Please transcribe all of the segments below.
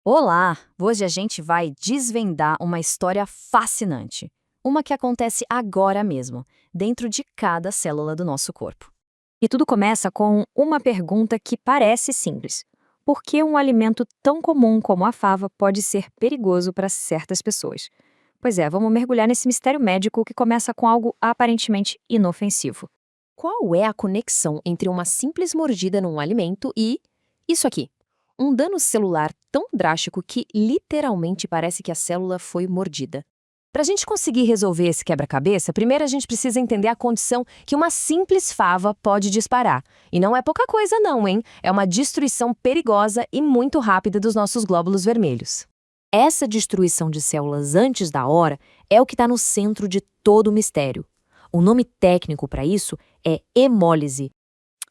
Olá! Hoje a gente vai desvendar uma história fascinante. Uma que acontece agora mesmo, dentro de cada célula do nosso corpo. E tudo começa com uma pergunta que parece simples. Por que um alimento tão comum como a fava pode ser perigoso para certas pessoas? Pois é, vamos mergulhar nesse mistério médico que começa com algo aparentemente inofensivo. Qual é a conexão entre uma simples mordida num alimento e isso aqui? Um dano celular tão drástico que literalmente parece que a célula foi mordida. Para a gente conseguir resolver esse quebra-cabeça, primeiro a gente precisa entender a condição que uma simples fava pode disparar. E não é pouca coisa não, hein? É uma destruição perigosa e muito rápida dos nossos glóbulos vermelhos. Essa destruição de células antes da hora é o que está no centro de todo o mistério. O nome técnico para isso é hemólise.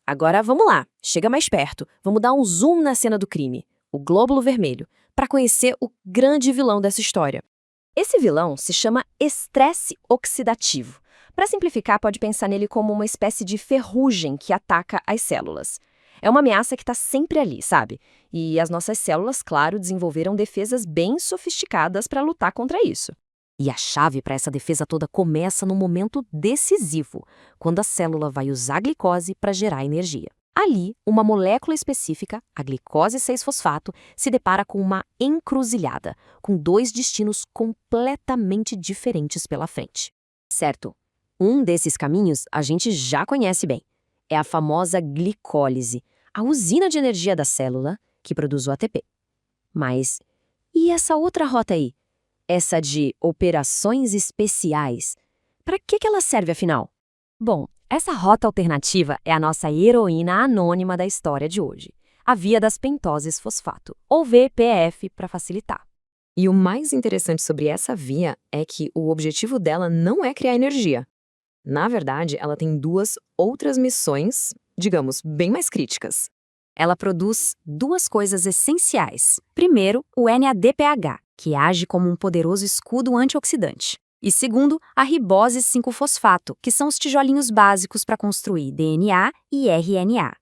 Agora vamos lá, chega mais perto. Vamos dar um zoom na cena do crime, o glóbulo vermelho, para conhecer o grande vilão dessa história. Esse vilão se chama estresse oxidativo. Para simplificar, pode pensar nele como uma espécie de ferrugem que ataca as células. É uma ameaça que está sempre ali, sabe? E as nossas células, claro, desenvolveram defesas bem sofisticadas para lutar contra isso. E a chave para essa defesa toda começa no momento decisivo, quando a célula vai usar a glicose para gerar energia. Ali, uma molécula específica, a glicose 6-fosfato, se depara com uma encruzilhada, com dois destinos completamente diferentes pela frente. Certo, um desses caminhos a gente já conhece bem. É a famosa glicólise, a usina de energia da célula que produz o ATP. Mas e essa outra rota aí? Essa de operações especiais. Para que ela serve, afinal? Bom, essa rota alternativa é a nossa heroína anônima da história de hoje, a via das pentoses fosfato, ou VPF para facilitar. E o mais interessante sobre essa via é que o objetivo dela não é criar energia. Na verdade, ela tem duas outras missões, digamos, bem mais críticas. Ela produz duas coisas essenciais. Primeiro, o NADPH, que age como um poderoso escudo antioxidante. E segundo, a ribose 5-fosfato, que são os tijolinhos básicos para construir DNA e RNA.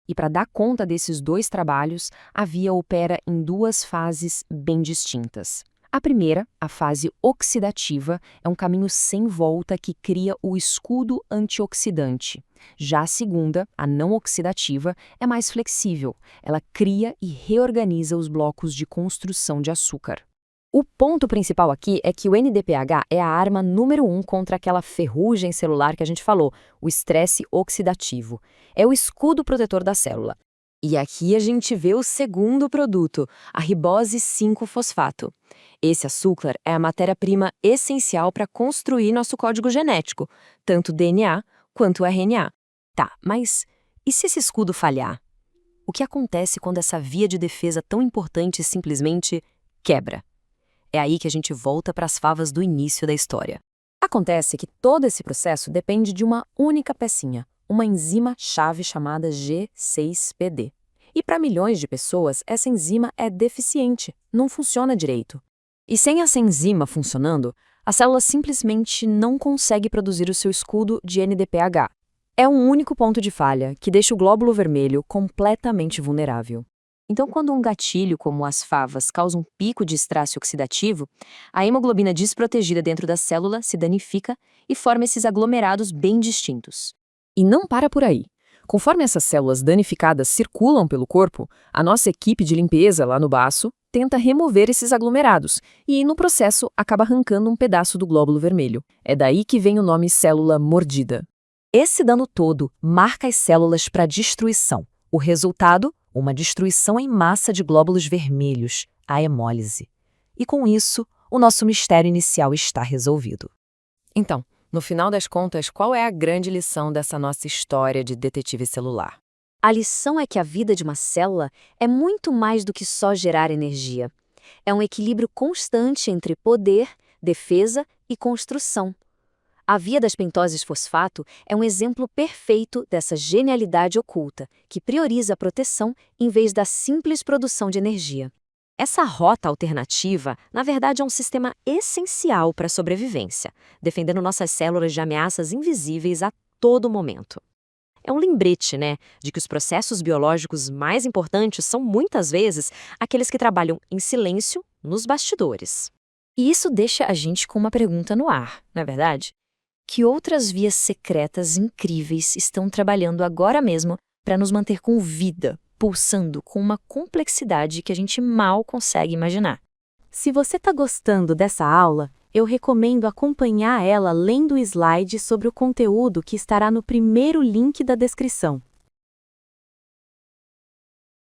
E para dar conta desses dois trabalhos, a via opera em duas fases bem distintas. A primeira, a fase oxidativa, é um caminho sem volta que cria o escudo antioxidante. Já a segunda, a não oxidativa, é mais flexível. Ela cria e reorganiza os blocos de construção de açúcar. O ponto principal aqui é que o NDPH é a arma número 1 contra aquela ferrugem celular que a gente falou, o estresse oxidativo. É o escudo protetor da célula. E aqui a gente vê o segundo produto, a ribose 5-fosfato. Esse açúcar é a matéria-prima essencial para construir nosso código genético, tanto DNA quanto RNA. Tá, mas e se esse escudo falhar? O que acontece quando essa via de defesa tão importante simplesmente quebra? É aí que a gente volta para as favas do início da história. Acontece que todo esse processo depende de uma única pecinha, uma enzima-chave chamada G6PD. E para milhões de pessoas, essa enzima é deficiente, não funciona direito. E sem essa enzima funcionando, a célula simplesmente não consegue produzir o seu escudo de NDPH. É um único ponto de falha que deixa o glóbulo vermelho completamente vulnerável. Então, quando um gatilho, como as favas, causa um pico de estresse oxidativo, a hemoglobina desprotegida dentro da célula se danifica e forma esses aglomerados bem distintos. E não para por aí. Conforme essas células danificadas circulam pelo corpo, a nossa equipe de limpeza lá no baço tenta remover esses aglomerados e, no processo, acaba arrancando um pedaço do glóbulo vermelho. É daí que vem o nome célula mordida. Esse dano todo marca as células para destruição. O resultado? Uma destruição em massa de glóbulos vermelhos, a hemólise. E com isso, o nosso mistério inicial está resolvido. Então, no final das contas, qual é a grande lição dessa nossa história de detetive celular? A lição é que a vida de uma célula é muito mais do que só gerar energia. É um equilíbrio constante entre poder, defesa e construção. A via das pentoses fosfato é um exemplo perfeito dessa genialidade oculta, que prioriza a proteção em vez da simples produção de energia. Essa rota alternativa, na verdade, é um sistema essencial para a sobrevivência, defendendo nossas células de ameaças invisíveis a todo momento. É um lembrete, né, de que os processos biológicos mais importantes são muitas vezes aqueles que trabalham em silêncio nos bastidores. E isso deixa a gente com uma pergunta no ar, não é verdade? Que outras vias secretas incríveis estão trabalhando agora mesmo para nos manter com vida, pulsando com uma complexidade que a gente mal consegue imaginar? Se você está gostando dessa aula, eu recomendo acompanhar ela lendo o slide sobre o conteúdo que estará no primeiro link da descrição.